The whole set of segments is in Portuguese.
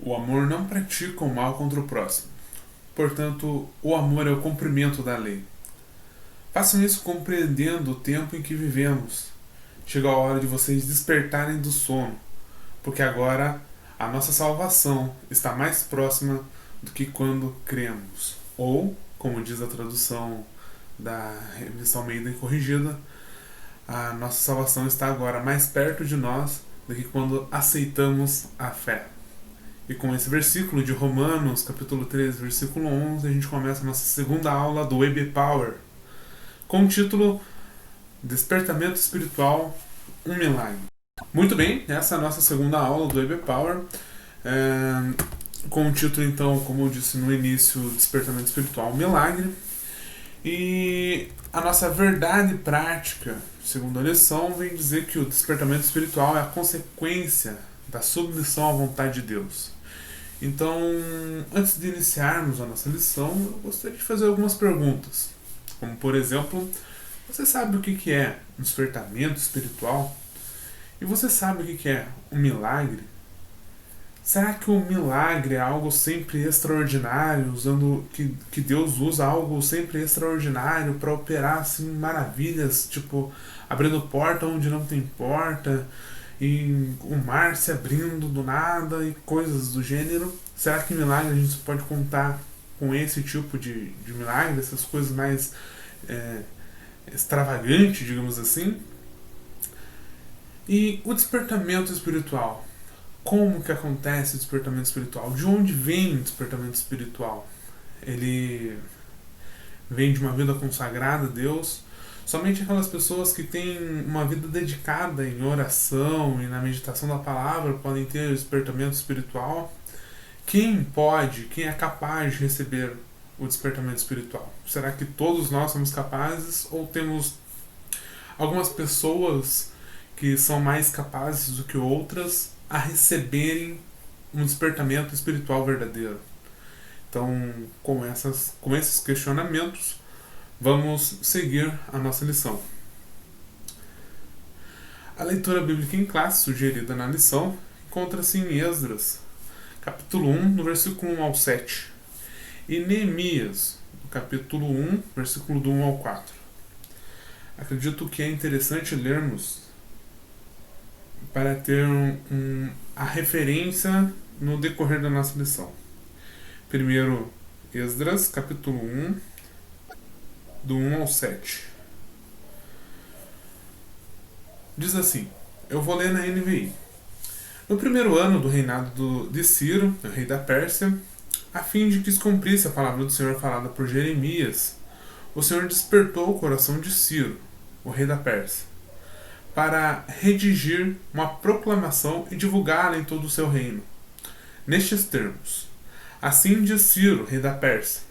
O amor não pratica o mal contra o próximo. Portanto, o amor é o cumprimento da lei. Façam isso compreendendo o tempo em que vivemos. Chegou a hora de vocês despertarem do sono, porque agora a nossa salvação está mais próxima do que quando cremos. Ou, como diz a tradução da Revista Almeida Corrigida, a nossa salvação está agora mais perto de nós do que quando aceitamos a fé. E com esse versículo de Romanos, capítulo 13, versículo 11, a gente começa a nossa segunda aula do EB Power, com o título Despertamento Espiritual, um Milagre. Muito bem, essa é a nossa segunda aula do EB Power, com o título, então, como eu disse no início, Despertamento Espiritual, um Milagre. E a nossa verdade prática, segundo a lição, vem dizer que o despertamento espiritual é a consequência da submissão à vontade de Deus. Então, antes de iniciarmos a nossa lição, eu gostaria de fazer algumas perguntas. Como, por exemplo, você sabe o que é um despertamento espiritual? E você sabe o que é um milagre? Será que o milagre é algo sempre extraordinário, usando que Deus usa algo sempre extraordinário para operar assim maravilhas, tipo abrindo porta onde não tem porta, e o mar se abrindo do nada e coisas do gênero? Será que milagre a gente pode contar com esse tipo de milagre, essas coisas mais extravagantes, digamos assim? E o despertamento espiritual? Como que acontece o despertamento espiritual? De onde vem o despertamento espiritual? Ele vem de uma vida consagrada a Deus? Somente aquelas pessoas que têm uma vida dedicada em oração e na meditação da palavra podem ter o despertamento espiritual? Quem é capaz de receber o despertamento espiritual? Será que todos nós somos capazes ou temos algumas pessoas que são mais capazes do que outras a receberem um despertamento espiritual verdadeiro? Então, com esses questionamentos, vamos seguir a nossa lição. A leitura bíblica em classe sugerida na lição encontra-se em Esdras, capítulo 1, no versículo 1 ao 7, e Neemias, no capítulo 1, versículo do 1 ao 4. Acredito que é interessante lermos para ter a referência no decorrer da nossa lição. Primeiro, Esdras, capítulo 1, do 1 ao 7. Diz assim, eu vou ler na NVI. No primeiro ano do reinado de Ciro, o rei da Pérsia, a fim de que se cumprisse a palavra do Senhor falada por Jeremias, o Senhor despertou o coração de Ciro, o rei da Pérsia, para redigir uma proclamação e divulgá-la em todo o seu reino. Nestes termos: assim diz Ciro, rei da Pérsia: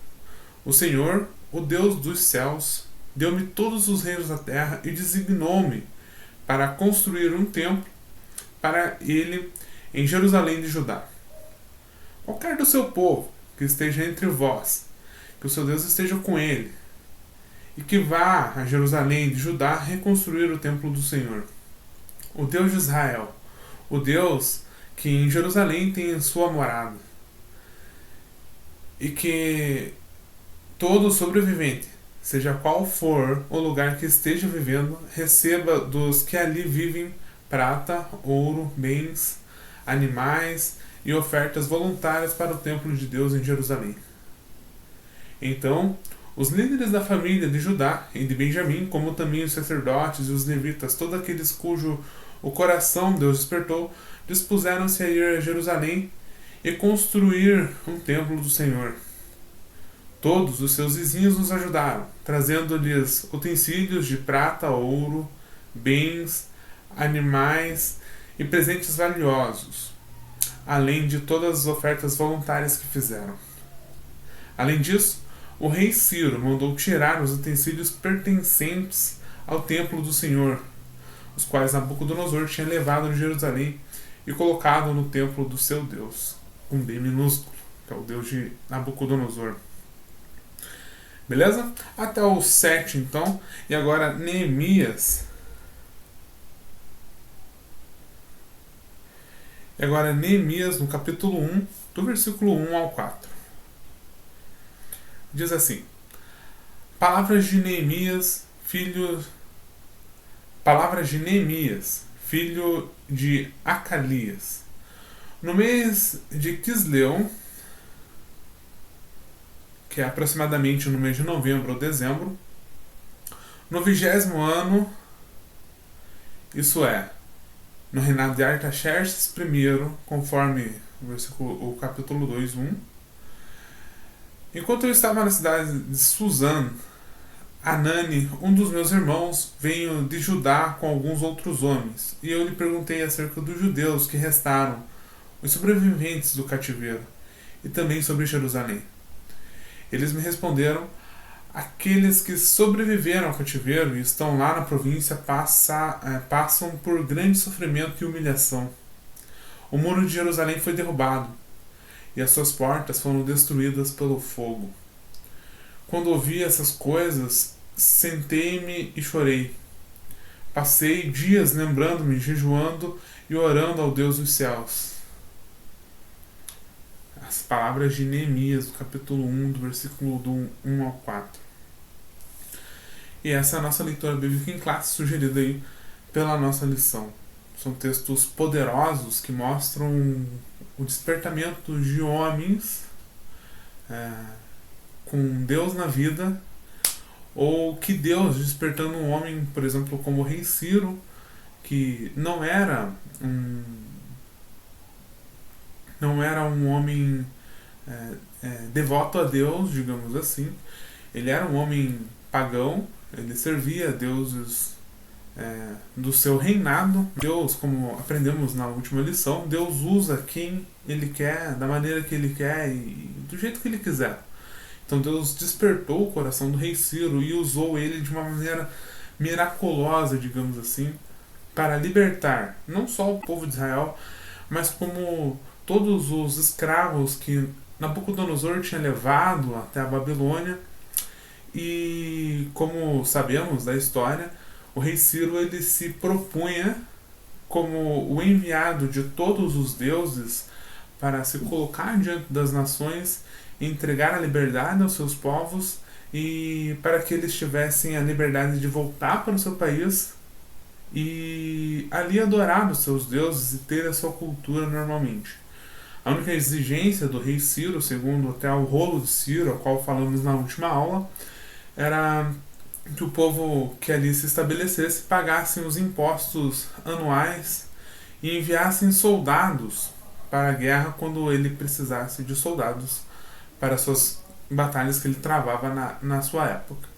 o Senhor, o Deus dos céus, deu-me todos os reinos da terra e designou-me para construir um templo para ele em Jerusalém de Judá. Qualquer do seu povo que esteja entre vós, que o seu Deus esteja com ele, e que vá a Jerusalém de Judá reconstruir o templo do Senhor, o Deus de Israel, o Deus que em Jerusalém tem sua morada, e que todo sobrevivente, seja qual for o lugar que esteja vivendo, receba dos que ali vivem prata, ouro, bens, animais e ofertas voluntárias para o templo de Deus em Jerusalém. Então, os líderes da família de Judá e de Benjamim, como também os sacerdotes e os levitas, todos aqueles cujo o coração Deus despertou, dispuseram-se a ir a Jerusalém e construir um templo do Senhor. Todos os seus vizinhos nos ajudaram, trazendo-lhes utensílios de prata, ouro, bens, animais e presentes valiosos, além de todas as ofertas voluntárias que fizeram. Além disso, o rei Ciro mandou tirar os utensílios pertencentes ao templo do Senhor, os quais Nabucodonosor tinha levado de Jerusalém e colocado no templo do seu Deus, com D minúsculo, que é o Deus de Nabucodonosor. Beleza? Até o 7, então. E agora, Neemias. E agora Neemias, no capítulo 1, do versículo 1 ao 4. Diz assim: Palavras de Neemias, filho de Acalias. No mês de Quisleu, que é aproximadamente no mês de novembro ou dezembro, no 20º ano, isso é, no reinado de Artaxerxes I, conforme o capítulo 2, 1, enquanto eu estava na cidade de Suzã, Anani, um dos meus irmãos, veio de Judá com alguns outros homens, e eu lhe perguntei acerca dos judeus que restaram, os sobreviventes do cativeiro, e também sobre Jerusalém. Eles me responderam: aqueles que sobreviveram ao cativeiro e estão lá na província passam por grande sofrimento e humilhação. O muro de Jerusalém foi derrubado, e as suas portas foram destruídas pelo fogo. Quando ouvi essas coisas, sentei-me e chorei. Passei dias lembrando-me, jejuando e orando ao Deus dos céus. As palavras de Neemias, do capítulo 1, do versículo do 1 ao 4. E essa é a nossa leitura bíblica em classe, sugerida aí pela nossa lição. São textos poderosos que mostram o despertamento de homens com Deus na vida, ou que Deus despertando um homem, por exemplo, como o rei Ciro, que não era um homem devoto a Deus, digamos assim. Ele era um homem pagão, ele servia a deuses do seu reinado. Deus, como aprendemos na última lição, Deus usa quem Ele quer, da maneira que Ele quer e do jeito que Ele quiser. Então Deus despertou o coração do rei Ciro e usou ele de uma maneira miraculosa, digamos assim, para libertar não só o povo de Israel, mas como todos os escravos que Nabucodonosor tinha levado até a Babilônia. E como sabemos da história, o rei Ciro ele se propunha como o enviado de todos os deuses para se colocar diante das nações e entregar a liberdade aos seus povos, e para que eles tivessem a liberdade de voltar para o seu país e ali adorar os seus deuses e ter a sua cultura normalmente. A única exigência do rei Ciro, segundo até o rolo de Ciro, ao qual falamos na última aula, era que o povo que ali se estabelecesse pagassem os impostos anuais e enviassem soldados para a guerra quando ele precisasse de soldados para as suas batalhas que ele travava na sua época.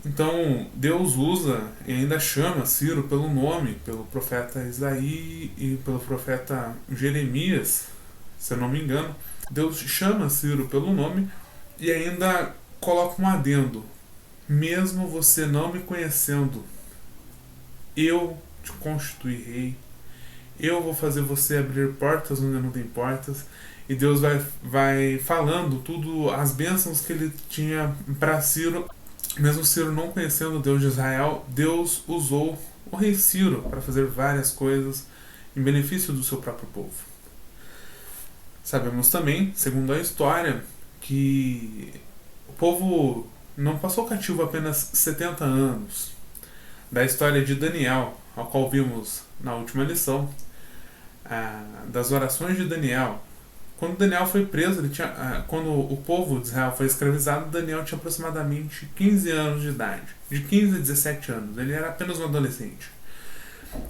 Então Deus usa e ainda chama Ciro pelo nome, pelo profeta Isaí e pelo profeta Jeremias, se eu não me engano. Deus chama Ciro pelo nome e ainda coloca um adendo: mesmo você não me conhecendo, eu te constituí rei, eu vou fazer você abrir portas onde não tem portas. E Deus vai falando tudo, as bênçãos que ele tinha para Ciro. Mesmo Ciro não conhecendo o Deus de Israel, Deus usou o rei Ciro para fazer várias coisas em benefício do seu próprio povo. Sabemos também, segundo a história, que o povo não passou cativo apenas 70 anos. Da história de Daniel, ao qual vimos na última lição, das orações de Daniel. Quando Daniel foi preso, quando o povo de Israel foi escravizado, Daniel tinha aproximadamente 15 anos de idade. De 15 a 17 anos. Ele era apenas um adolescente.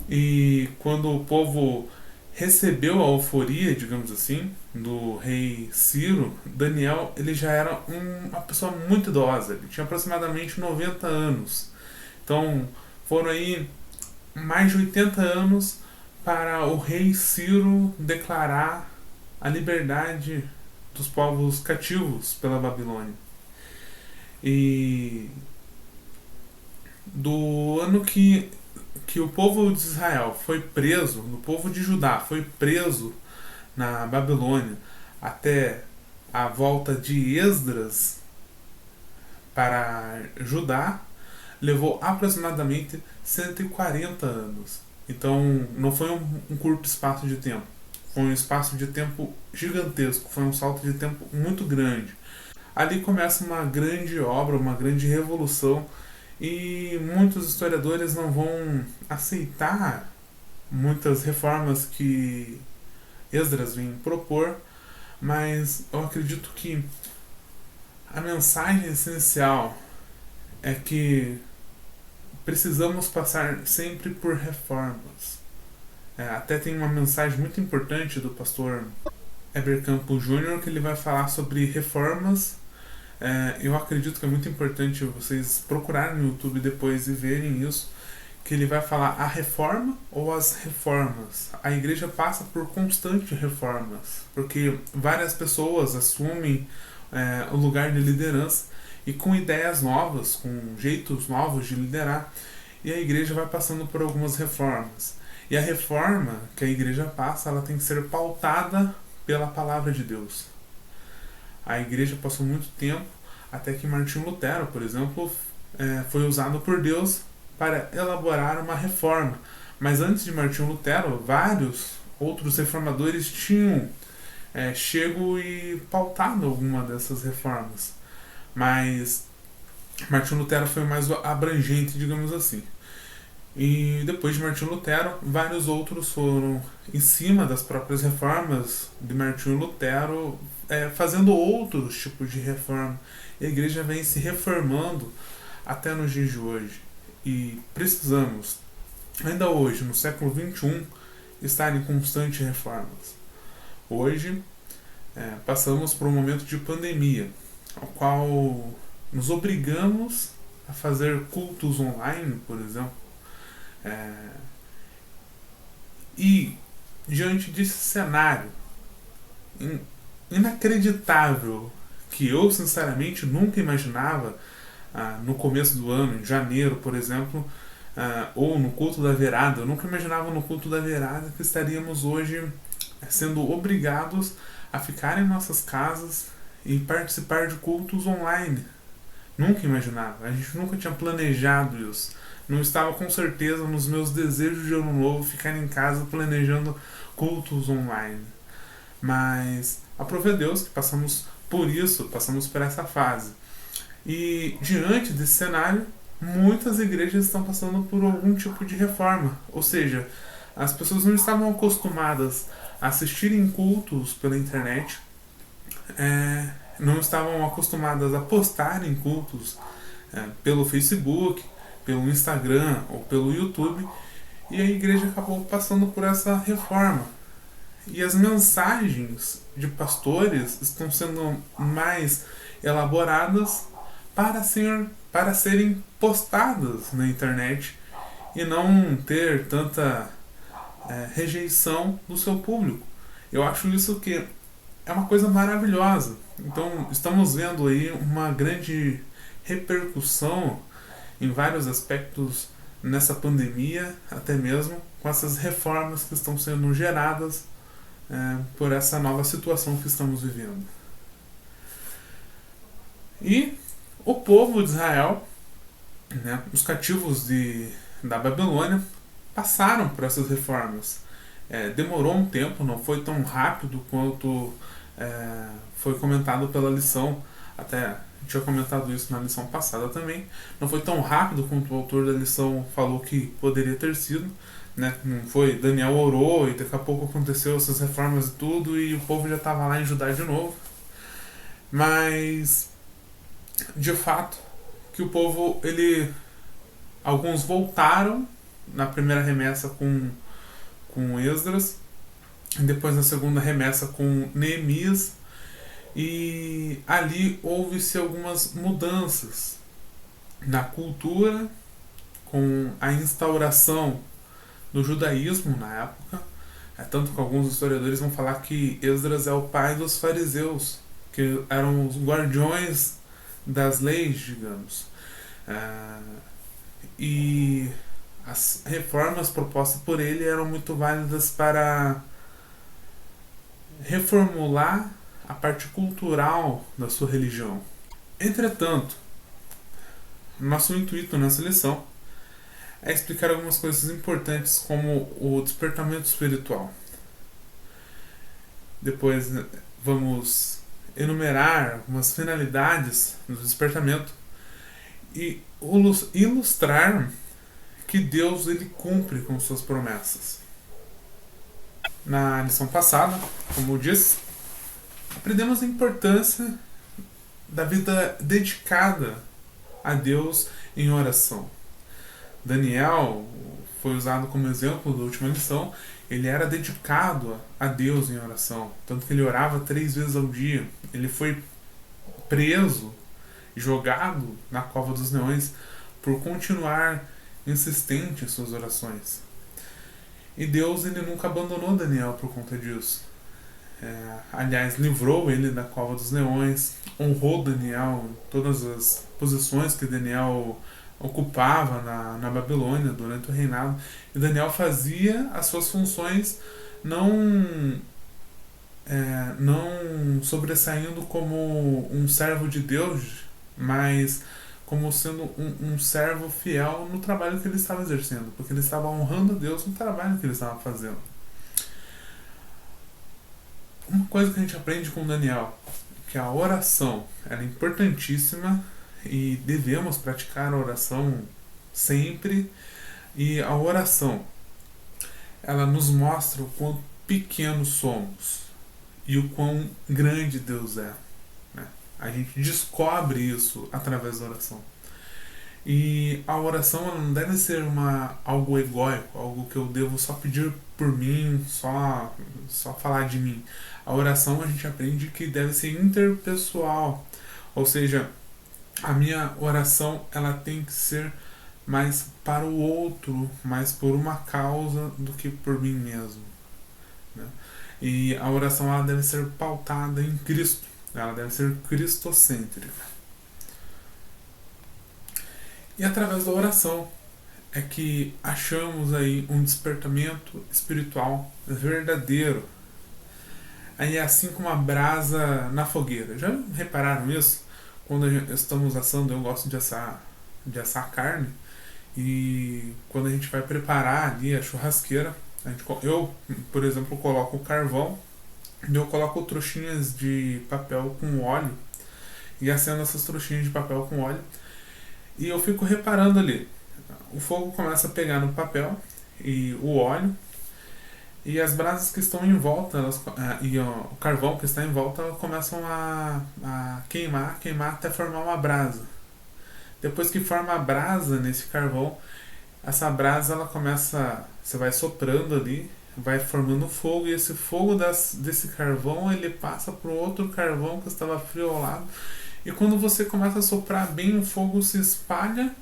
E quando o povo recebeu a euforia, digamos assim, do rei Ciro, Daniel ele já era uma pessoa muito idosa. Ele tinha aproximadamente 90 anos. Então foram aí mais de 80 anos para o rei Ciro declarar a liberdade dos povos cativos pela Babilônia. E do ano que o povo de Israel foi preso, o povo de Judá foi preso na Babilônia, até a volta de Esdras para Judá, levou aproximadamente 140 anos. Então, não foi um curto espaço de tempo. Foi um espaço de tempo gigantesco. Foi um salto de tempo muito grande. Ali começa uma grande obra, uma grande revolução. E muitos historiadores não vão aceitar muitas reformas que Esdras vem propor, mas eu acredito que a mensagem essencial é que precisamos passar sempre por reformas. Até tem uma mensagem muito importante do pastor Heber Campos Júnior que ele vai falar sobre reformas. Eu acredito que é muito importante vocês procurarem no YouTube depois e verem isso, que ele vai falar a reforma ou as reformas. A igreja passa por constantes reformas, porque várias pessoas assumem o lugar de liderança e com ideias novas, com jeitos novos de liderar, e a igreja vai passando por algumas reformas. E a reforma que a igreja passa, ela tem que ser pautada pela palavra de Deus. A igreja passou muito tempo até que Martinho Lutero, por exemplo, foi usado por Deus para elaborar uma reforma. Mas antes de Martinho Lutero, vários outros reformadores tinham chego e pautado alguma dessas reformas. Mas Martinho Lutero foi mais abrangente, digamos assim. E depois de Martinho Lutero, vários outros foram em cima das próprias reformas de Martinho Lutero, fazendo outros tipos de reforma. E a igreja vem se reformando até nos dias de hoje. E precisamos, ainda hoje, no século XXI, estar em constantes reformas. Hoje, passamos por um momento de pandemia, ao qual nos obrigamos a fazer cultos online, por exemplo. E diante desse cenário inacreditável, que eu sinceramente nunca imaginava no começo do ano, em janeiro, por exemplo, ou no culto da virada, eu nunca imaginava no culto da virada que estaríamos hoje sendo obrigados a ficar em nossas casas e participar de cultos online. Nunca imaginava, a gente nunca tinha planejado isso. Não estava com certeza nos meus desejos de ano novo ficar em casa planejando cultos online. Mas aprove a Deus que passamos por isso, passamos por essa fase. E diante desse cenário, muitas igrejas estão passando por algum tipo de reforma. Ou seja, as pessoas não estavam acostumadas a assistirem cultos pela internet, não estavam acostumadas a postar em cultos pelo Facebook, pelo Instagram ou pelo YouTube, e a igreja acabou passando por essa reforma. E as mensagens de pastores estão sendo mais elaboradas para serem postadas na internet e não ter tanta rejeição do seu público. Eu acho isso que é uma coisa maravilhosa. Então estamos vendo aí uma grande repercussão em vários aspectos nessa pandemia, até mesmo com essas reformas que estão sendo geradas por essa nova situação que estamos vivendo. E o povo de Israel, os cativos da Babilônia, passaram por essas reformas. Demorou um tempo, não foi tão rápido quanto foi comentado pela lição, até tinha comentado isso na lição passada também. Não foi tão rápido quanto o autor da lição falou que poderia ter sido. Não foi, Daniel orou e daqui a pouco aconteceu essas reformas e tudo e o povo já estava lá em Judá de novo. Mas, de fato, que o povo, alguns voltaram na primeira remessa com Esdras, e depois na segunda remessa com Neemias, e ali houve-se algumas mudanças na cultura, com a instauração do judaísmo na época. Tanto que alguns historiadores vão falar que Esdras é o pai dos fariseus, que eram os guardiões das leis, digamos. E as reformas propostas por ele eram muito válidas para reformular a parte cultural da sua religião. Entretanto, nosso intuito nessa lição a explicar algumas coisas importantes como o despertamento espiritual. Depois vamos enumerar algumas finalidades do despertamento e ilustrar que Deus ele cumpre com suas promessas. Na lição passada, como eu disse, aprendemos a importância da vida dedicada a Deus em oração. Daniel foi usado como exemplo da última lição. Ele era dedicado a Deus em oração, tanto que ele orava 3 vezes ao dia. Ele foi preso e jogado na cova dos leões por continuar insistente em suas orações. E Deus ele nunca abandonou Daniel por conta disso. Aliás, livrou ele da cova dos leões, honrou Daniel em todas as posições que Daniel ocupava na Babilônia durante o reinado. E Daniel fazia as suas funções não sobressaindo como um servo de Deus, mas como sendo um servo fiel no trabalho que ele estava exercendo, porque ele estava honrando a Deus no trabalho que ele estava fazendo. Uma coisa que a gente aprende com Daniel, que a oração é importantíssima e devemos praticar a oração sempre. E a oração, ela nos mostra o quão pequenos somos e o quão grande Deus é. Né? A gente descobre isso através da oração. E a oração ela não deve ser algo egóico, algo que eu devo só pedir por mim, só falar de mim. A oração a gente aprende que deve ser interpessoal, ou seja, a minha oração ela tem que ser mais para o outro, mais por uma causa do que por mim mesmo. Né? E a oração ela deve ser pautada em Cristo, ela deve ser cristocêntrica. E através da oração é que achamos aí um despertamento espiritual verdadeiro. Aí é assim como a brasa na fogueira. Já repararam isso? Quando estamos assando, eu gosto de assar carne. E quando a gente vai preparar ali a churrasqueira, eu, por exemplo, coloco o carvão e eu coloco trouxinhas de papel com óleo e acendo essas trouxinhas de papel com óleo. E eu fico reparando ali. O fogo começa a pegar no papel e o óleo. E as brasas que estão em volta, e o carvão que está em volta, começam a queimar até formar uma brasa. Depois que forma a brasa nesse carvão, essa brasa ela começa, você vai soprando ali, vai formando fogo, e esse fogo desse carvão ele passa para o outro carvão que estava frio ao lado. E quando você começa a soprar bem, o fogo se espalha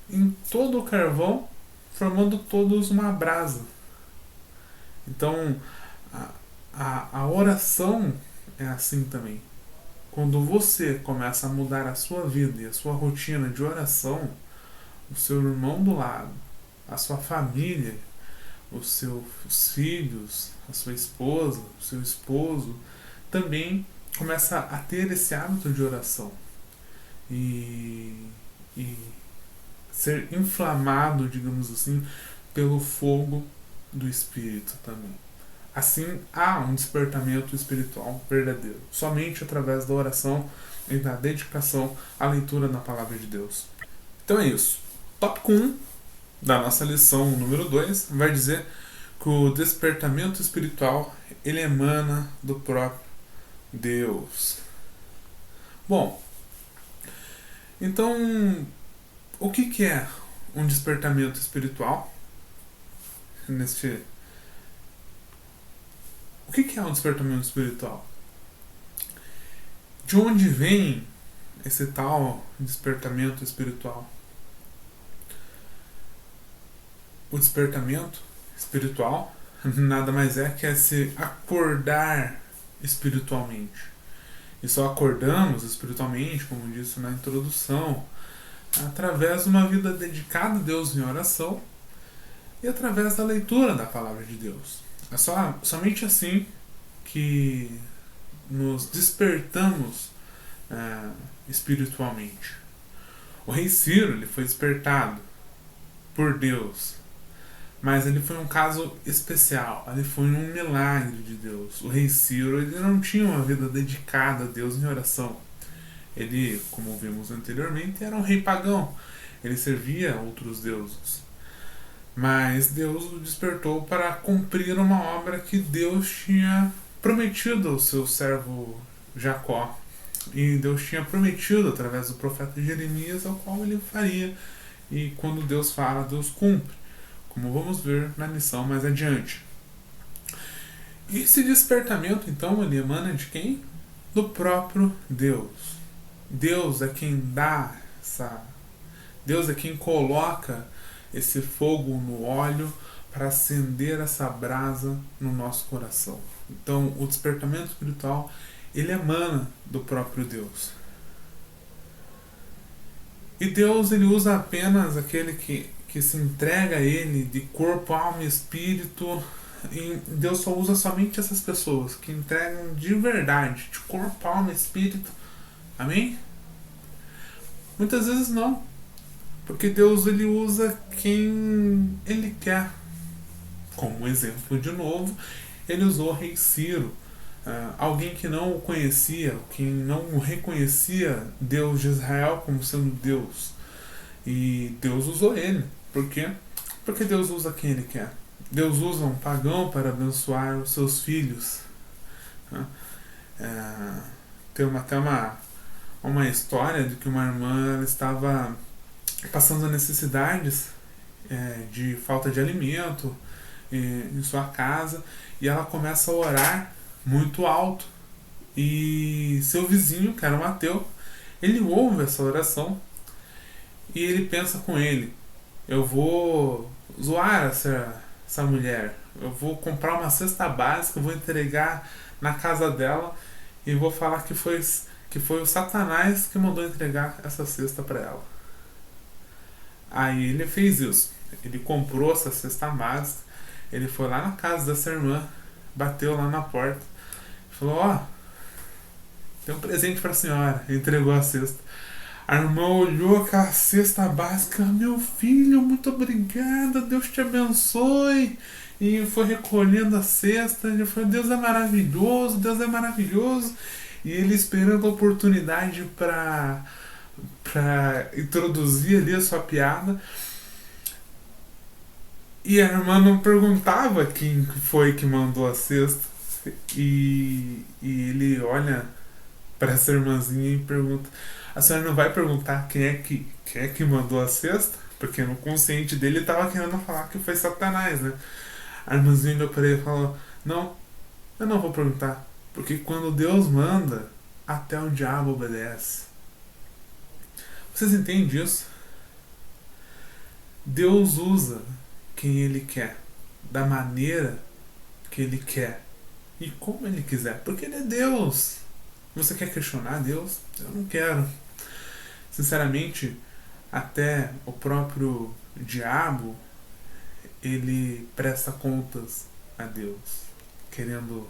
em todo o carvão, formando todos uma brasa. Então, a oração é assim também. Quando você começa a mudar a sua vida e a sua rotina de oração, o seu irmão do lado, a sua família, os seus filhos, a sua esposa, o seu esposo, também começa a ter esse hábito de oração e ser inflamado, digamos assim, pelo fogo do Espírito também. Assim, há um despertamento espiritual verdadeiro, somente através da oração e da dedicação à leitura da Palavra de Deus. Então é isso. Tópico 1 da nossa lição número 2 vai dizer que o despertamento espiritual ele emana do próprio Deus. Bom, então, o que é um despertamento espiritual? O que é um despertamento espiritual? De onde vem esse tal despertamento espiritual? O despertamento espiritual nada mais é que se acordar espiritualmente. E só acordamos espiritualmente, como disse na introdução, através de uma vida dedicada a Deus em oração e através da leitura da Palavra de Deus. É somente assim que nos despertamos espiritualmente. O rei Ciro ele foi despertado por Deus. Mas ele foi um caso especial, ele foi um milagre de Deus. O rei Ciro, ele não tinha uma vida dedicada a Deus em oração. Ele, como vimos anteriormente, era um rei pagão. Ele servia outros deuses. Mas Deus o despertou para cumprir uma obra que Deus tinha prometido ao seu servo Jacó. E Deus tinha prometido através do profeta Jeremias, ao qual ele faria. E quando Deus fala, Deus cumpre, como vamos ver na lição mais adiante. E esse despertamento, então, ele emana de quem? Do próprio Deus. Deus é quem dá Deus é quem coloca esse fogo no óleo para acender essa brasa no nosso coração. Então, o despertamento espiritual, ele emana do próprio Deus. E Deus, ele usa apenas aquele que se entrega a ele de corpo, alma e espírito. E Deus só usa somente essas pessoas que entregam de verdade, de corpo, alma e espírito. Amém? Muitas vezes não, porque Deus, ele usa quem ele quer. Como exemplo de novo, ele usou o rei Ciro, alguém que não o conhecia, que não reconhecia Deus de Israel como sendo Deus. E Deus usou ele. Por quê? Porque Deus usa quem ele quer. Deus usa um pagão para abençoar os seus filhos. Tem até uma história de que uma irmã, ela estava passando necessidades de falta de alimento em sua casa, e ela começa a orar muito alto, e seu vizinho, que era um ateu, ele ouve essa oração e ele pensa com ele: eu vou zoar essa mulher, eu vou comprar uma cesta básica, vou entregar na casa dela e vou falar que foi o Satanás que mandou entregar essa cesta para ela. Aí ele fez isso. Ele comprou essa cesta básica, ele foi lá na casa dessa irmã, bateu lá na porta, falou: ó, tem um presente para a senhora. Entregou a cesta. A irmã olhou aquela cesta básica: meu filho, muito obrigada, Deus te abençoe. E foi recolhendo a cesta. Ele falou: Deus é maravilhoso, Deus é maravilhoso. E ele esperando a oportunidade para introduzir ali a sua piada. E a irmã não perguntava quem foi que mandou a cesta. E ele olha para essa irmãzinha e pergunta: a senhora não vai perguntar quem é que mandou a cesta? Porque no consciente dele estava querendo falar que foi Satanás, né? A irmãzinha olhou para ele e falou: não, eu não vou perguntar, porque quando Deus manda, até o diabo obedece. Vocês entendem isso? Deus usa quem ele quer, da maneira que ele quer e como ele quiser, porque ele é Deus. Você quer questionar Deus? Eu não quero. Sinceramente, até o próprio diabo, ele presta contas a Deus, querendo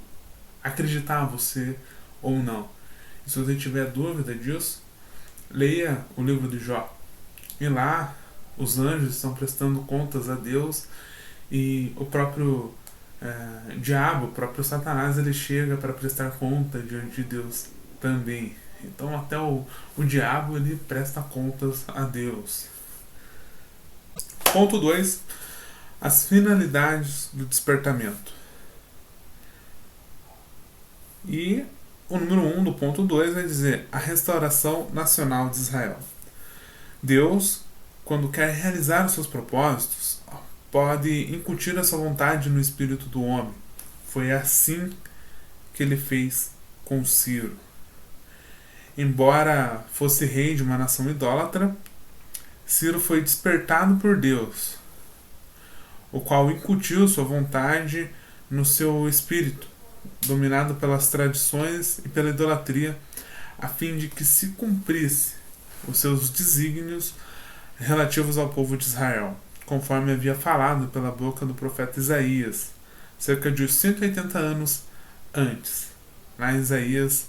acreditar em você ou não. E se você tiver dúvida disso, leia o livro de Jó. E lá os anjos estão prestando contas a Deus, e o próprio diabo, o próprio Satanás, ele chega para prestar conta diante de Deus também. Então até o diabo, ele presta contas a Deus. Ponto 2. As finalidades do despertamento. E o número 1 do ponto 2 vai dizer: a restauração nacional de Israel. Deus, quando quer realizar os seus propósitos, pode incutir a sua vontade no espírito do homem. Foi assim que ele fez com Ciro. Embora fosse rei de uma nação idólatra, Ciro foi despertado por Deus, o qual incutiu sua vontade no seu espírito, dominado pelas tradições e pela idolatria, a fim de que se cumprisse os seus desígnios relativos ao povo de Israel, conforme havia falado pela boca do profeta Isaías, cerca de 180 anos antes, lá em Isaías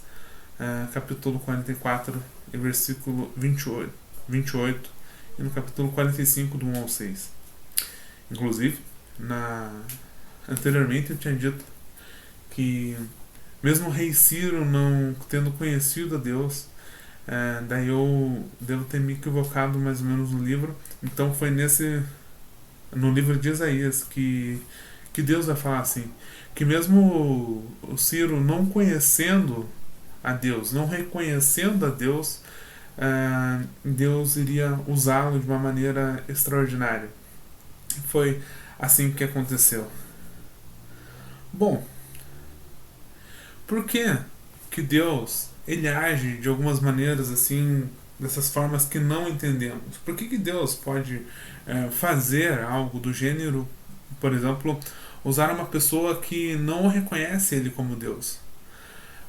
capítulo 44 e versículo 28, e no capítulo 45 do 1 ao 6. Inclusive, anteriormente eu tinha dito que mesmo o rei Ciro não tendo conhecido a Deus, daí eu devo ter me equivocado mais ou menos no livro. Então foi no livro de Isaías que Deus vai falar assim, que mesmo o Ciro não conhecendo a Deus, não reconhecendo a Deus, Deus iria usá-lo de uma maneira extraordinária. Foi assim que aconteceu. Bom, por que que Deus ele age de algumas maneiras assim, dessas formas que não entendemos? Por que que Deus pode fazer algo do gênero, por exemplo, usar uma pessoa que não reconhece ele como Deus?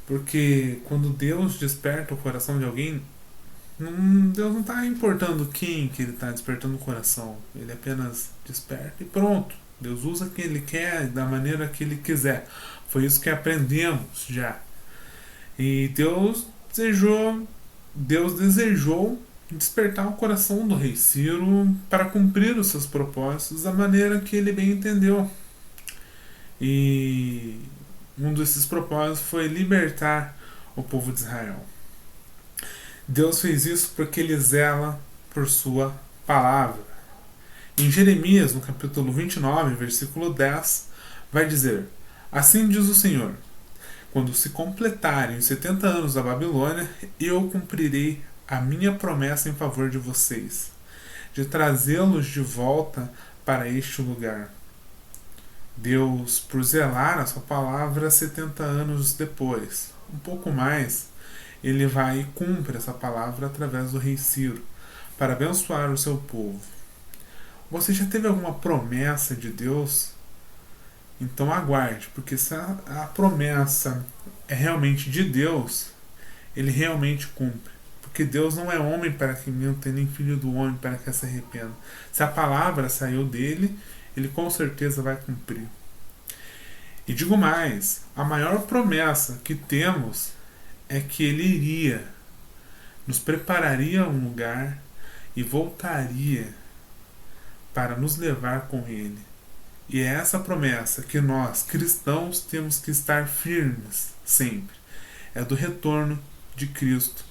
Porque quando Deus desperta o coração de alguém, Deus não está importando quem que ele está despertando o coração. Ele apenas desperta e pronto. Deus usa quem ele quer, da maneira que ele quiser. Foi isso que aprendemos já. E Deus desejou despertar o coração do rei Ciro para cumprir os seus propósitos da maneira que ele bem entendeu. E um desses propósitos foi libertar o povo de Israel. Deus fez isso porque ele zela por sua palavra. Em Jeremias, no capítulo 29, versículo 10, vai dizer: Assim diz o Senhor, quando se completarem os 70 anos da Babilônia, eu cumprirei a minha promessa em favor de vocês, de trazê-los de volta para este lugar. Deus, por zelar a sua palavra 70 anos depois, um pouco mais, ele vai e cumpre essa palavra através do rei Ciro, para abençoar o seu povo. Você já teve alguma promessa de Deus? Então aguarde, porque se a promessa é realmente de Deus, ele realmente cumpre. Porque Deus não é homem para que minta, nem filho do homem para que se arrependa. Se a palavra saiu dele, ele com certeza vai cumprir. E digo mais, a maior promessa que temos é que ele iria, nos prepararia um lugar e voltaria para nos levar com ele. E é essa promessa que nós, cristãos, temos que estar firmes sempre. É do retorno de Cristo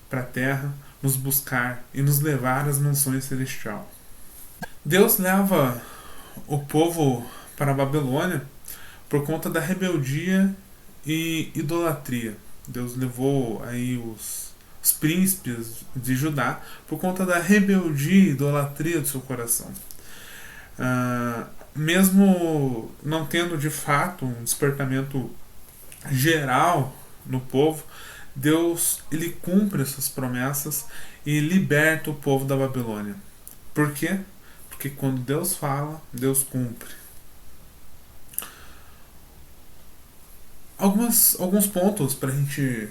para a terra, nos buscar e nos levar às mansões celestiais. Deus leva o povo para a Babilônia por conta da rebeldia e idolatria. Deus levou aí os príncipes de Judá por conta da rebeldia e idolatria do seu coração. Mesmo não tendo de fato um despertamento geral no povo, Deus ele cumpre essas promessas e liberta o povo da Babilônia. Por quê? Porque quando Deus fala, Deus cumpre. Alguns pontos para a gente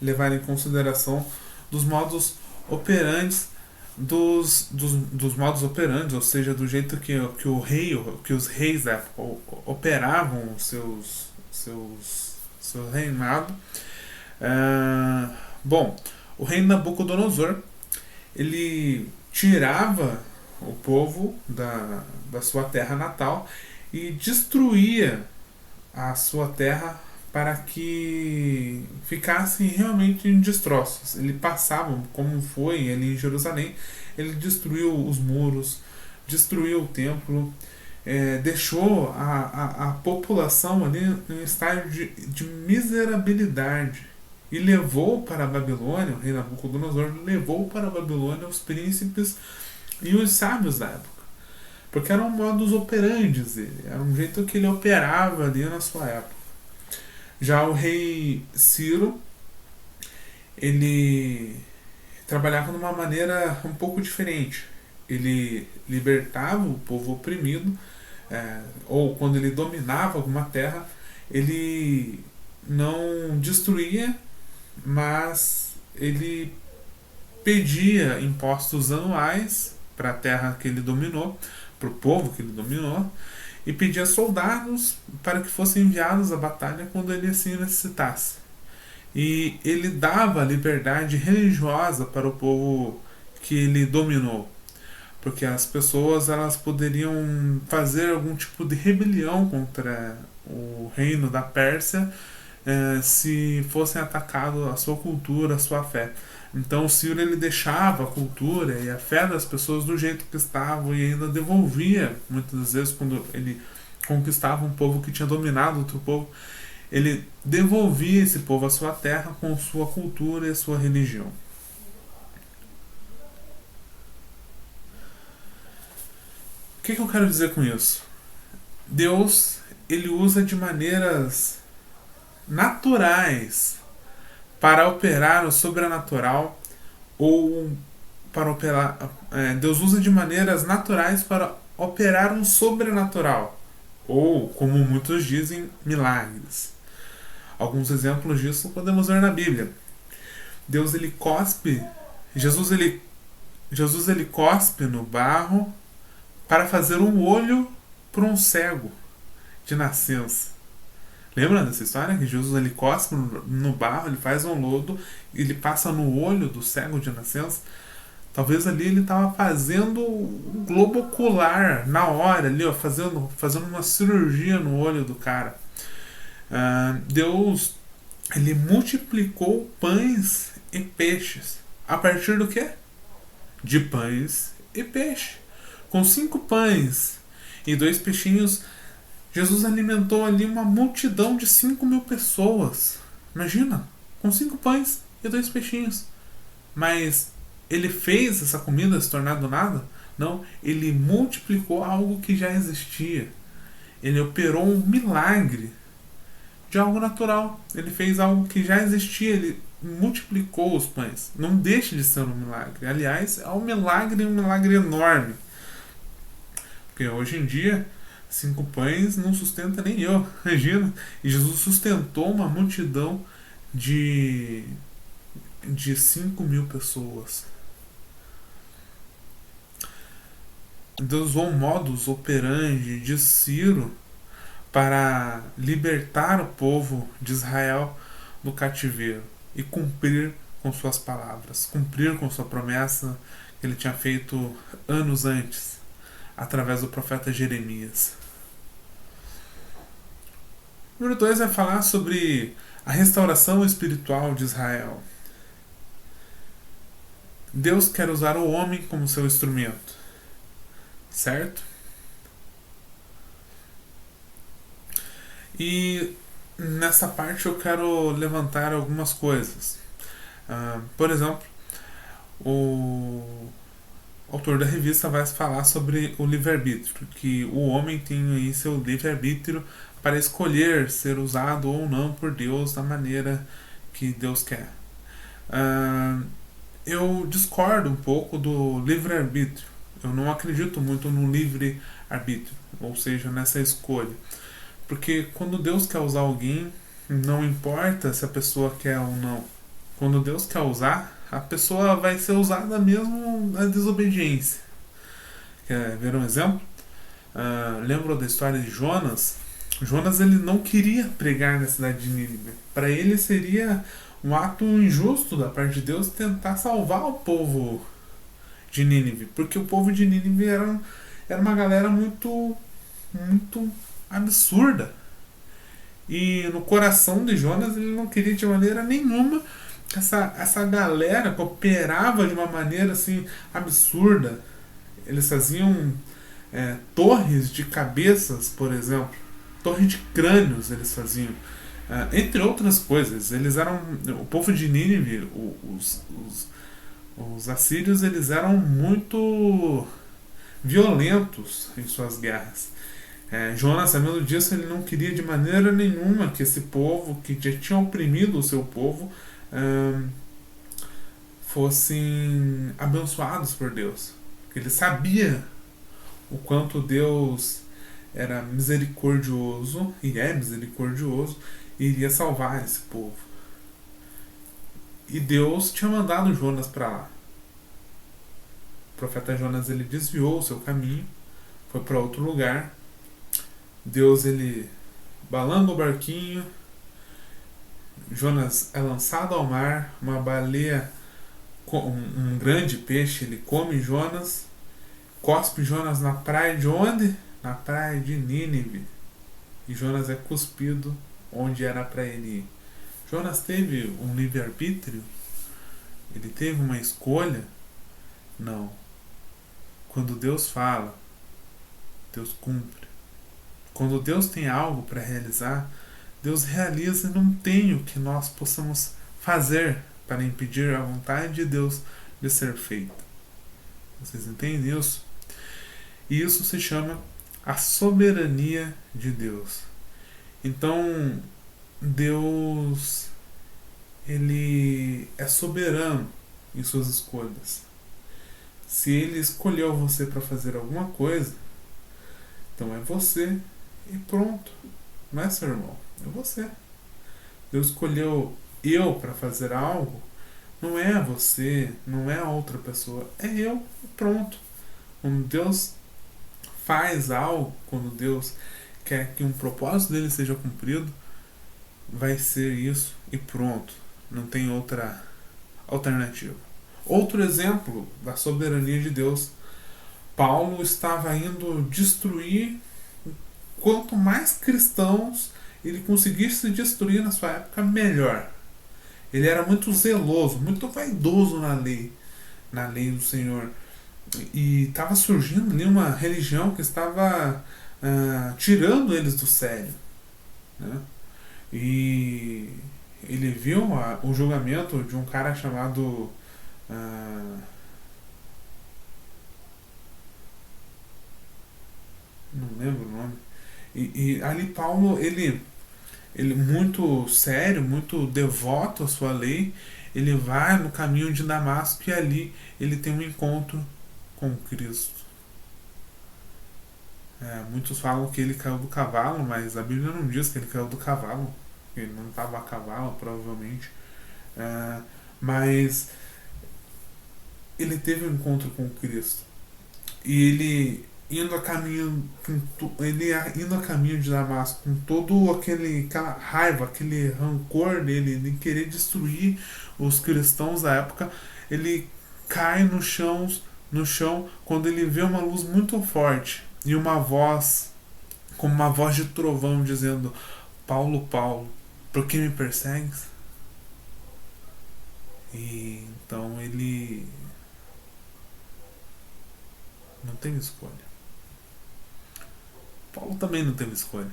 levar em consideração dos modos operantes dos modos operantes, ou seja, do jeito que os reis da época operavam seu reinado. Bom, o rei Nabucodonosor ele tirava o povo da sua terra natal e destruía a sua terra para que ficassem realmente em destroços. Ele passava, como foi ali em Jerusalém, ele destruiu os muros, destruiu o templo, deixou a população ali em um estado de miserabilidade e levou para a Babilônia, o rei Nabucodonosor levou para a Babilônia os príncipes e os sábios da época. Porque eram modus operandi dele, era um jeito que ele operava ali na sua época. Já o rei Ciro, ele trabalhava de uma maneira um pouco diferente. Ele libertava o povo oprimido, ou quando ele dominava alguma terra, ele não destruía, mas ele pedia impostos anuais para a terra que ele dominou, para o povo que ele dominou, e pedia soldados para que fossem enviados à batalha quando ele assim necessitasse. E ele dava liberdade religiosa para o povo que ele dominou. porque as pessoas elas poderiam fazer algum tipo de rebelião contra o reino da Pérsia se fossem atacados a sua cultura, a sua fé. Então o Ciro ele deixava a cultura e a fé das pessoas do jeito que estavam e ainda devolvia, muitas das vezes, quando ele conquistava um povo que tinha dominado outro povo, ele devolvia esse povo à sua terra com sua cultura e sua religião. O que eu quero dizer com isso? Deus ele usa de maneiras naturais para operar o sobrenatural ou para operar. Deus usa de maneiras naturais para operar um sobrenatural ou, como muitos dizem, milagres. Alguns exemplos disso podemos ver na Bíblia. Deus ele cospe, Jesus ele cospe no barro para fazer um olho para um cego de nascença. Lembra dessa história? Que Jesus ele cospe no barro, ele faz um lodo, ele passa no olho do cego de nascença. Talvez ali ele estava fazendo um globo ocular na hora, ali, ó, fazendo uma cirurgia no olho do cara. Deus ele multiplicou pães e peixes. A partir do quê? De pães e peixe. Com 5 pães e 2 peixinhos, Jesus alimentou ali uma multidão de 5.000 pessoas. Imagina, com 5 pães e 2 peixinhos. Mas ele fez essa comida se tornar do nada? Não, ele multiplicou algo que já existia. Ele operou um milagre de algo natural. Ele fez algo que já existia, ele multiplicou os pães. Não deixa de ser um milagre. Aliás, é um milagre enorme. Porque hoje em dia 5 pães não sustenta nem eu, imagina. E Jesus sustentou uma multidão de 5.000 pessoas. Deus usou um modus operandi de Ciro para libertar o povo de Israel do cativeiro e cumprir com suas palavras, cumprir com sua promessa que ele tinha feito anos antes, através do profeta Jeremias. Número 2 vai falar sobre a restauração espiritual de Israel. Deus quer usar o homem como seu instrumento, certo? E nessa parte eu quero levantar algumas coisas. Por exemplo, o autor da revista vai falar sobre o livre-arbítrio, que o homem tem aí seu livre-arbítrio para escolher ser usado ou não por Deus da maneira que Deus quer. Eu discordo um pouco do livre-arbítrio. Eu não acredito muito no livre-arbítrio, ou seja, nessa escolha. Porque quando Deus quer usar alguém, não importa se a pessoa quer ou não. Quando Deus quer usar, a pessoa vai ser usada mesmo na desobediência. Quer ver um exemplo? Lembra da história de Jonas? Jonas ele não queria pregar na cidade de Nínive. Para ele seria um ato injusto da parte de Deus tentar salvar o povo de Nínive. Porque o povo de Nínive era uma galera muito absurda. E no coração de Jonas ele não queria de maneira nenhuma essa galera que operava de uma maneira assim absurda. Eles faziam torres de cabeças, por exemplo, torre de crânios eles faziam, entre outras coisas. Eles eram o povo de Nínive, os assírios, eles eram muito violentos em suas guerras. Jonas, sabendo disso, ele não queria de maneira nenhuma que esse povo, que já tinha oprimido o seu povo, fossem abençoados por Deus. Porque ele sabia o quanto Deus era misericordioso, e é misericordioso, e iria salvar esse povo. E Deus tinha mandado Jonas para lá. O profeta Jonas ele desviou o seu caminho, foi para outro lugar. Deus ele balando o barquinho, Jonas é lançado ao mar, uma baleia, um grande peixe, ele come Jonas cospe Jonas na praia de onde? Na praia de Nínive. E Jonas é cuspido onde era para ele ir. Jonas teve um livre-arbítrio? Ele teve uma escolha? Não. Quando Deus fala, Deus cumpre. Quando Deus tem algo para realizar, Deus realiza e não tem o que nós possamos fazer para impedir a vontade de Deus de ser feita. Vocês entendem isso? E isso se chama a soberania de Deus. Então, Deus, ele é soberano em suas escolhas. Se ele escolheu você para fazer alguma coisa, então é você e pronto. Não é seu irmão, é você. Deus escolheu eu para fazer algo, não é você, não é a outra pessoa, é eu e pronto. Quando Deus faz algo, quando Deus quer que um propósito dele seja cumprido, vai ser isso e pronto. Não tem outra alternativa. Outro exemplo da soberania de Deus. Paulo estava indo destruir, quanto mais cristãos ele conseguisse destruir na sua época, melhor. Ele era muito zeloso, muito vaidoso na lei do Senhor. E estava surgindo ali uma religião que estava tirando eles do sério, né? E ele viu o julgamento de um cara chamado não lembro o nome. E ali Paulo, ele muito sério, muito devoto à sua lei, ele vai no caminho de Damasco e ali ele tem um encontro com Cristo. Muitos falam que ele caiu do cavalo, mas a Bíblia não diz que ele caiu do cavalo. Ele não estava a cavalo, provavelmente. Mas ele teve um encontro com Cristo. E ele indo a caminho de Damasco com todo aquela raiva, aquele rancor dele de querer destruir os cristãos da época, ele cai no chão quando ele vê uma luz muito forte e uma voz, como uma voz de trovão, dizendo: Paulo, Paulo, por que me persegues? E então ele não teve escolha. Paulo também não teve escolha.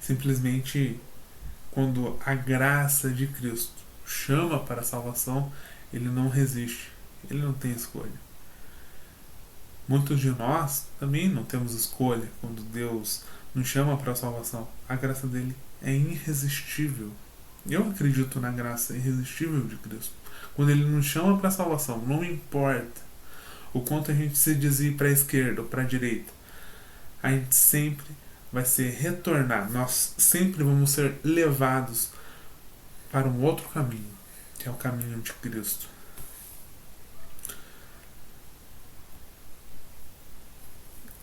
Simplesmente, quando a graça de Cristo chama para a salvação, ele não resiste. Ele não tem escolha. Muitos de nós também não temos escolha quando Deus nos chama para a salvação. A graça dele é irresistível. Eu acredito na graça irresistível de Cristo. Quando ele nos chama para a salvação, não importa o quanto a gente se desvie para a esquerda ou para a direita, a gente sempre vai ser retornar. Nós sempre vamos ser levados para um outro caminho, que é o caminho de Cristo.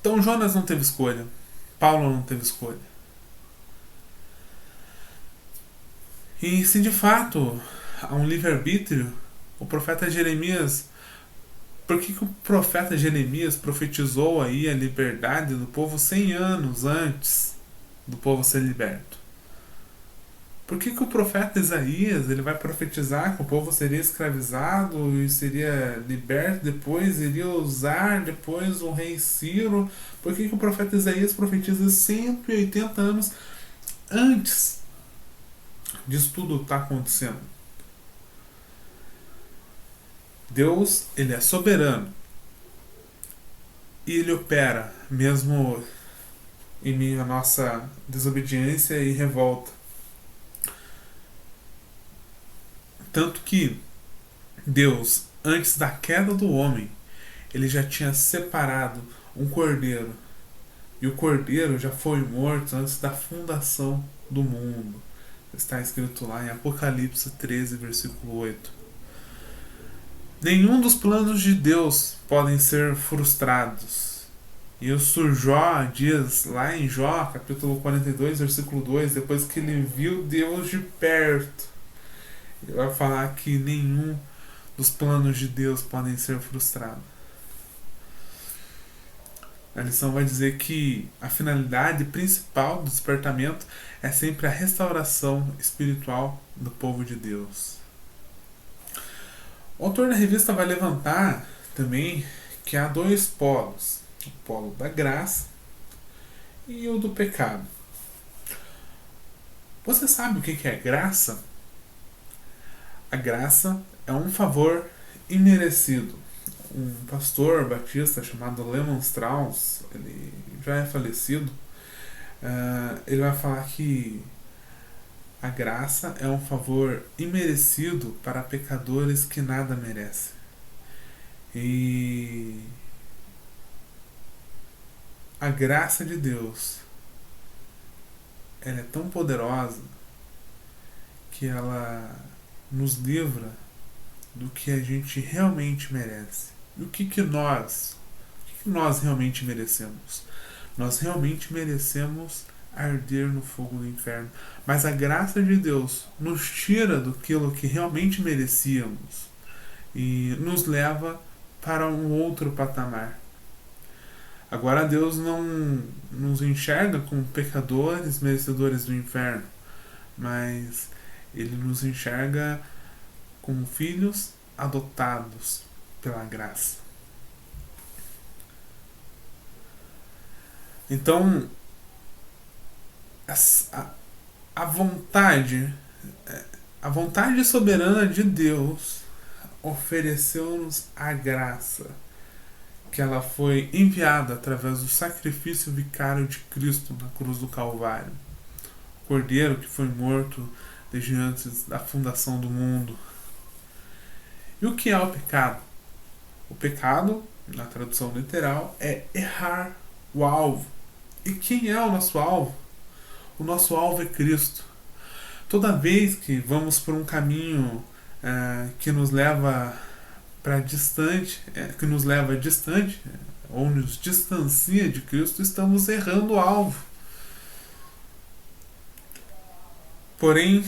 Então Jonas não teve escolha. Paulo não teve escolha. E se de fato há um livre-arbítrio, o profeta Jeremias... Por que o profeta Jeremias profetizou aí a liberdade do povo 100 anos antes do povo ser liberto? Por que o profeta Isaías ele vai profetizar que o povo seria escravizado e seria liberto depois, iria usar depois o rei Ciro? Por que o profeta Isaías profetiza 180 anos antes disso tudo estar acontecendo? Deus, ele é soberano e ele opera mesmo em meio à nossa desobediência e revolta. Tanto que Deus, antes da queda do homem, ele já tinha separado um cordeiro. E o cordeiro já foi morto antes da fundação do mundo. Está escrito lá em Apocalipse 13, versículo 8. Nenhum dos planos de Deus podem ser frustrados. E o Jó diz lá em Jó, capítulo 42, versículo 2, depois que ele viu Deus de perto, ele vai falar que nenhum dos planos de Deus podem ser frustrados. A lição vai dizer que a finalidade principal do despertamento é sempre a restauração espiritual do povo de Deus. O autor da revista vai levantar também que há dois polos: o polo da graça e o do pecado. Você sabe o que é graça? A graça é um favor imerecido. Um pastor batista chamado Lehman Strauss, ele já é falecido, ele vai falar que a graça é um favor imerecido para pecadores que nada merecem. E a graça de Deus, ela é tão poderosa que ela nos livra do que a gente realmente merece. E o que nós realmente merecemos? Nós realmente merecemos arder no fogo do inferno. Mas a graça de Deus nos tira daquilo que realmente merecíamos e nos leva para um outro patamar. Agora Deus não nos enxerga como pecadores merecedores do inferno, mas Ele nos enxerga como filhos adotados pela graça. Então, a vontade soberana de Deus ofereceu-nos a graça, que ela foi enviada através do sacrifício vicário de Cristo na cruz do Calvário. O Cordeiro que foi morto desde antes da fundação do mundo. E o que é o pecado? O pecado, na tradução literal, é errar o alvo. E quem é o nosso alvo? O nosso alvo é Cristo. Toda vez que vamos por um caminho que nos leva para distante, ou nos distancia de Cristo, estamos errando o alvo. Porém,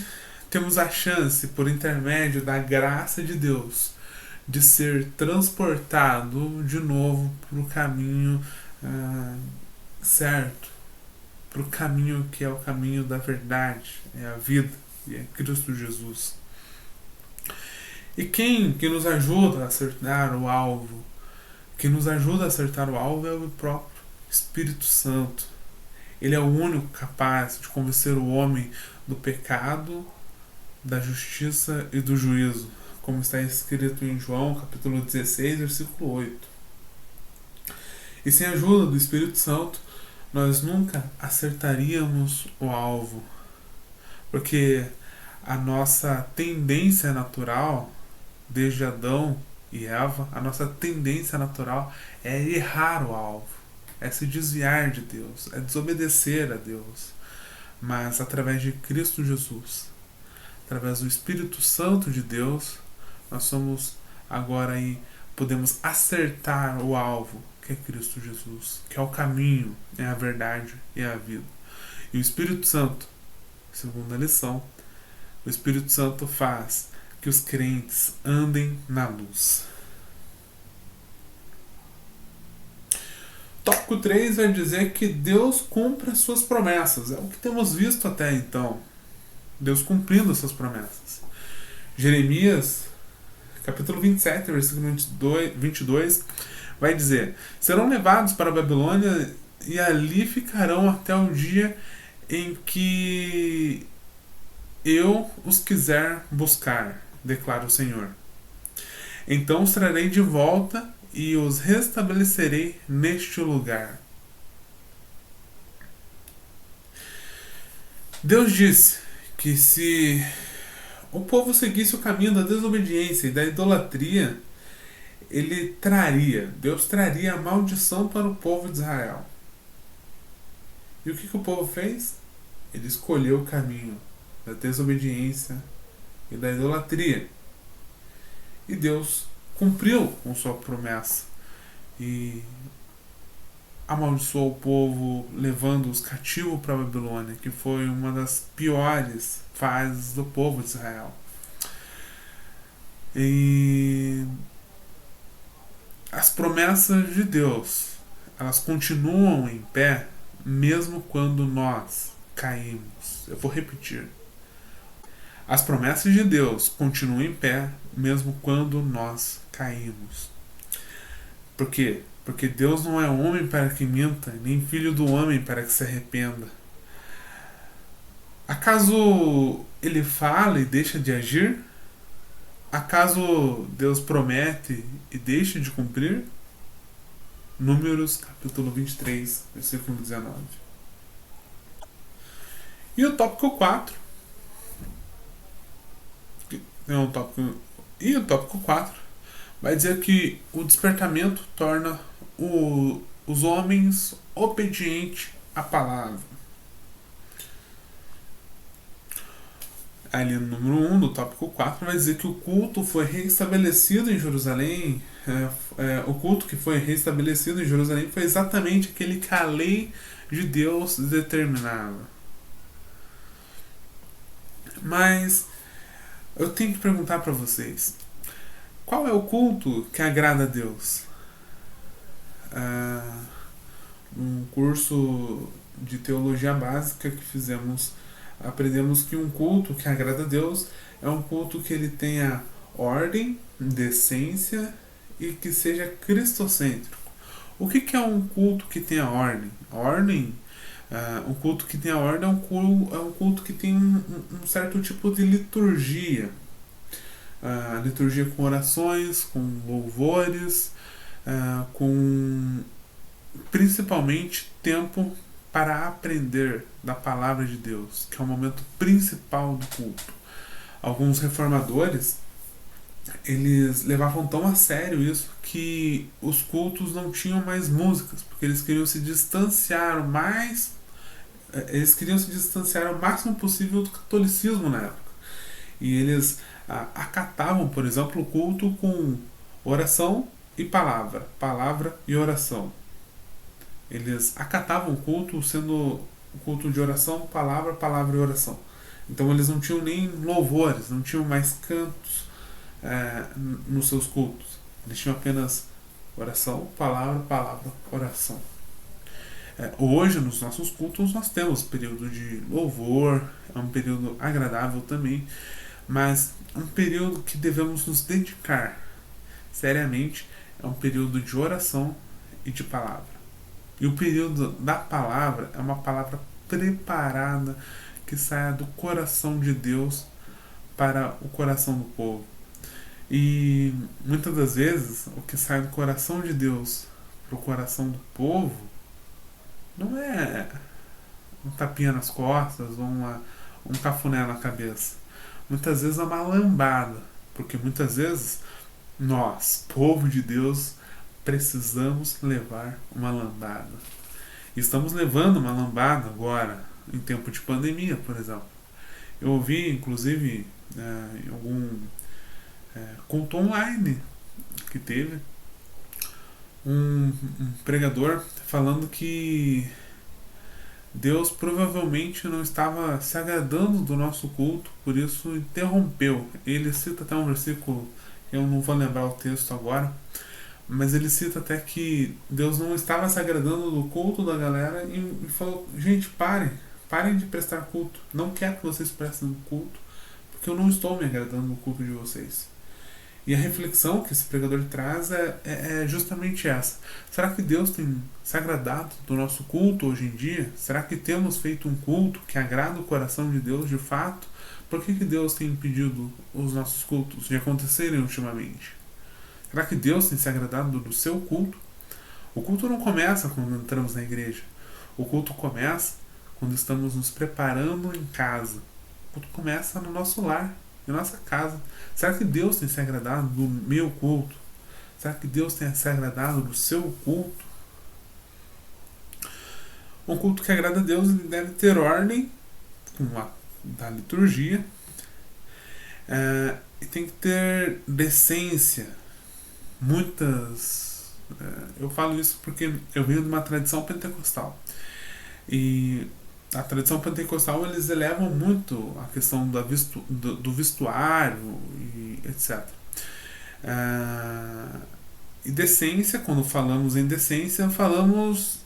temos a chance, por intermédio da graça de Deus, de ser transportado de novo para o caminho certo, para o caminho que é o caminho da verdade, é a vida, e é Cristo Jesus. E quem que nos ajuda a acertar o alvo? Quem nos ajuda a acertar o alvo é o próprio Espírito Santo. Ele é o único capaz de convencer o homem do pecado, da justiça e do juízo, como está escrito em João capítulo 16, versículo 8. E sem a ajuda do Espírito Santo, nós nunca acertaríamos o alvo, porque a nossa tendência natural, desde Adão e Eva, a nossa tendência natural é errar o alvo, é se desviar de Deus, é desobedecer a Deus. Mas através de Cristo Jesus, através do Espírito Santo de Deus, nós somos agora aí, podemos acertar o alvo, que é Cristo Jesus, que é o caminho, é a verdade e é a vida. E o Espírito Santo, segundo a lição, o Espírito Santo faz que os crentes andem na luz. Tópico 3 vai dizer que Deus cumpre as suas promessas. É o que temos visto até então. Deus cumprindo as suas promessas. Jeremias, capítulo 27, versículo 22, vai dizer: serão levados para a Babilônia e ali ficarão até o dia em que eu os quiser buscar, declara o Senhor. Então os trarei de volta e os restabelecerei neste lugar. Deus disse que se o povo seguisse o caminho da desobediência e da idolatria, Deus traria a maldição para o povo de Israel. E o que o povo fez? Ele escolheu o caminho da desobediência e da idolatria. E Deus cumpriu com sua promessa e amaldiçoou o povo, levando-os cativos para a Babilônia, que foi uma das piores fases do povo de Israel. E as promessas de Deus, elas continuam em pé mesmo quando nós caímos. Eu vou repetir. As promessas de Deus continuam em pé mesmo quando nós caímos. Por quê? Porque Deus não é homem para que minta, nem filho do homem para que se arrependa. Acaso ele fala e deixa de agir? Acaso Deus promete e deixa de cumprir? Números capítulo 23, versículo 19. E o tópico 4. E o tópico 4 vai dizer que o despertamento torna os homens obedientes à palavra. Ali no número 1 do tópico 4 vai dizer que o culto foi reestabelecido em Jerusalém. O culto que foi reestabelecido em Jerusalém foi exatamente aquele que a lei de Deus determinava. Mas eu tenho que perguntar para vocês: qual é o culto que agrada a Deus? Um curso de teologia básica que fizemos, aprendemos que um culto que agrada a Deus é um culto que ele tenha ordem, decência e que seja cristocêntrico. O que é um culto que tenha ordem? Um culto que tenha ordem é um culto que tem um certo tipo de liturgia. Liturgia com orações, com louvores, com principalmente tempo para aprender da palavra de Deus, que é o momento principal do culto. Alguns reformadores, eles levavam tão a sério isso que os cultos não tinham mais músicas, porque eles queriam se distanciar o máximo possível do catolicismo na época. E eles acatavam, por exemplo, o culto com oração e palavra e oração. Eles acatavam o culto sendo o culto de oração, palavra e oração. Então eles não tinham nem louvores, não tinham mais cantos nos seus cultos. Eles tinham apenas oração, palavra, oração. Hoje, nos nossos cultos, nós temos período de louvor, é um período agradável também, mas um período que devemos nos dedicar seriamente é um período de oração e de palavra. E o período da palavra é uma palavra preparada que saia do coração de Deus para o coração do povo. E muitas das vezes o que sai do coração de Deus para o coração do povo não é um tapinha nas costas ou um cafuné na cabeça. Muitas vezes é uma lambada, porque muitas vezes nós, povo de Deus, precisamos levar uma lambada. Estamos levando uma lambada agora, em tempo de pandemia, por exemplo. Eu ouvi, inclusive, em algum culto online que teve, um pregador falando que Deus provavelmente não estava se agradando do nosso culto, por isso interrompeu. Ele cita até um versículo, eu não vou lembrar o texto agora, mas ele cita até que Deus não estava se agradando do culto da galera e falou: gente, parem de prestar culto, não quero que vocês prestem culto, porque eu não estou me agradando do culto de vocês. E a reflexão que esse pregador traz é justamente essa: será que Deus tem se agradado do nosso culto hoje em dia? Será que temos feito um culto que agrada o coração de Deus de fato? Por que Deus tem impedido os nossos cultos de acontecerem ultimamente? Será que Deus tem se agradado do seu culto? O culto não começa quando entramos na igreja. O culto começa quando estamos nos preparando em casa. O culto começa no nosso lar, em nossa casa. Será que Deus tem se agradado do meu culto? Será que Deus tem se agradado do seu culto? Um culto que agrada a Deus, ele deve ter ordem da liturgia, e tem que ter decência. Eu falo isso porque eu venho de uma tradição pentecostal, e a tradição pentecostal, eles elevam muito a questão do vestuário e etc. E decência, quando falamos em decência, falamos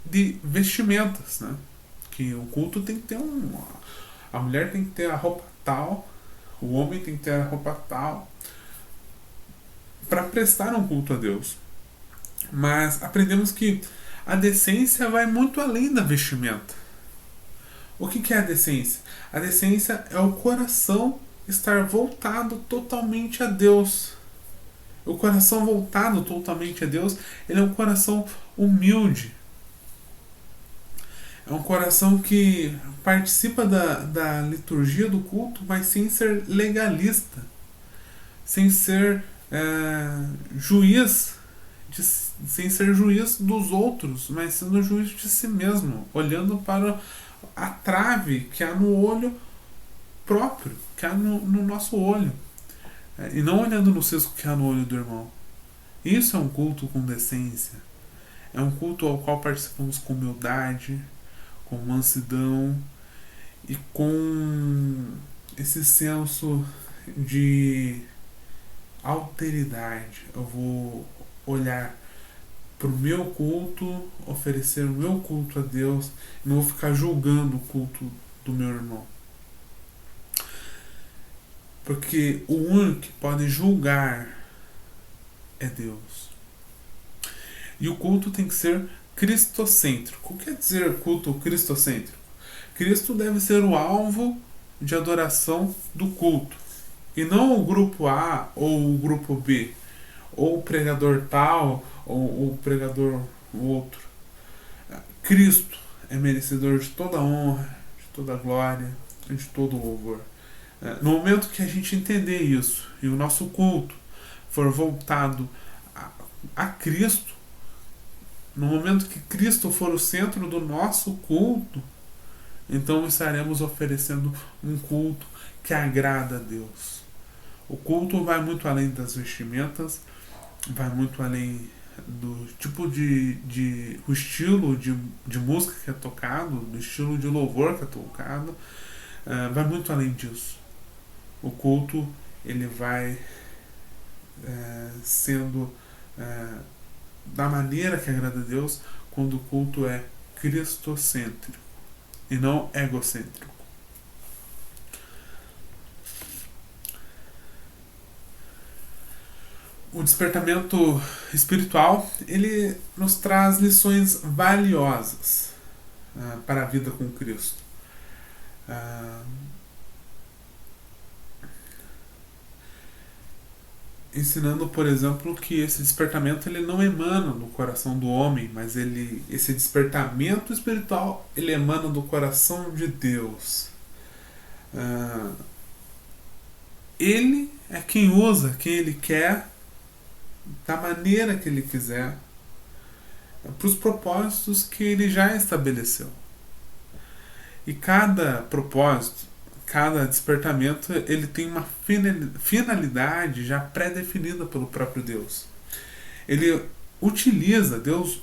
de vestimentas, né? Que o culto tem que ter a mulher tem que ter a roupa tal, o homem tem que ter a roupa tal, para prestar um culto a Deus. Mas aprendemos que a decência vai muito além da vestimenta. O que é a decência? A decência é o coração estar voltado totalmente a Deus. O coração voltado totalmente a Deus, ele é um coração humilde. É um coração que participa da liturgia do culto, mas sem ser legalista, sem ser juiz, sem ser juiz dos outros, mas sendo juiz de si mesmo, olhando para a trave que há no olho próprio, que há no nosso olho, e não olhando no cisco que há no olho do irmão. Isso é um culto com decência. É um culto ao qual participamos com humildade, com mansidão e com esse senso de alteridade. Eu vou olhar para o meu culto, oferecer o meu culto a Deus, e não vou ficar julgando o culto do meu irmão. Porque o único que pode julgar é Deus. E o culto tem que ser cristocêntrico. O que quer dizer culto cristocêntrico? Cristo deve ser o alvo de adoração do culto. E não o grupo A ou o grupo B. Ou o pregador tal ou o pregador outro. Cristo é merecedor de toda honra, de toda glória, de todo louvor. No momento que a gente entender isso e o nosso culto for voltado a Cristo, no momento que Cristo for o centro do nosso culto, então estaremos oferecendo um culto que agrada a Deus. O culto vai muito além das vestimentas, vai muito além do tipo o estilo de música que é tocado, do estilo de louvor que é tocado, vai muito além disso. O culto ele vai sendo da maneira que agrada a Deus quando o culto é cristocêntrico e não egocêntrico. O despertamento espiritual ele nos traz lições valiosas para a vida com Cristo. Ensinando, por exemplo, que esse despertamento ele não emana do coração do homem, mas esse despertamento espiritual ele emana do coração de Deus. Ele é quem usa, quem ele quer, da maneira que ele quiser, para os propósitos que ele já estabeleceu. E cada propósito, cada despertamento, ele tem uma finalidade já pré-definida pelo próprio Deus. Deus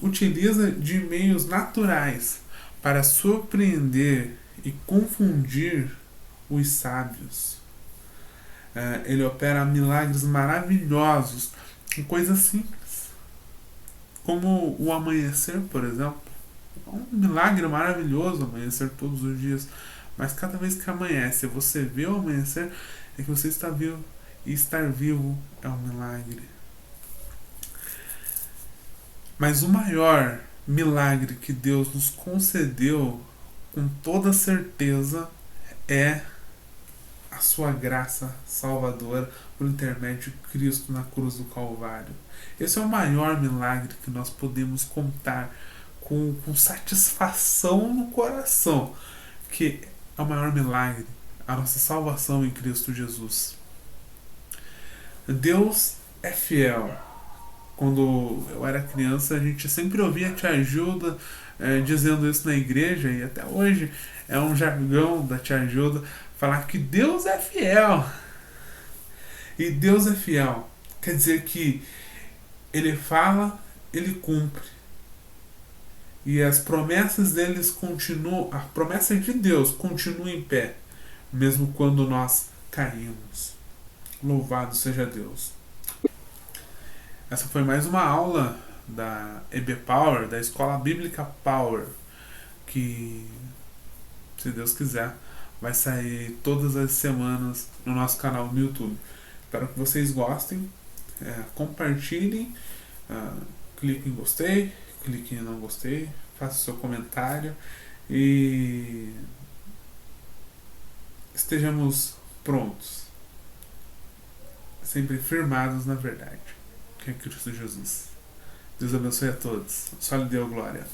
utiliza de meios naturais para surpreender e confundir os sábios. Ele opera milagres maravilhosos com coisas simples, como o amanhecer, por exemplo. É um milagre maravilhoso amanhecer todos os dias, mas cada vez que amanhece, você vê o amanhecer, é que você está vivo, e estar vivo é um milagre. Mas o maior milagre que Deus nos concedeu com toda certeza é a sua graça salvadora por intermédio de Cristo na cruz do Calvário. Esse é o maior milagre que nós podemos contar com satisfação no coração, que é o maior milagre, a nossa salvação em Cristo Jesus. Deus é fiel. Quando eu era criança, a gente sempre ouvia a tia Gilda dizendo isso na igreja, e até hoje é um jargão da tia Gilda falar que Deus é fiel. E Deus é fiel quer dizer que ele fala, ele cumpre. E as promessas deles continuam, a promessa de Deus continua em pé, mesmo quando nós caímos. Louvado seja Deus. Essa foi mais uma aula da EB Power, da Escola Bíblica Power, que, se Deus quiser, vai sair todas as semanas no nosso canal no YouTube. Espero que vocês gostem, compartilhem, ah, clique em gostei, clique em não gostei, faça seu comentário e estejamos prontos, sempre firmados na verdade, que é Cristo Jesus. Deus abençoe a todos. Só lhe deu glória.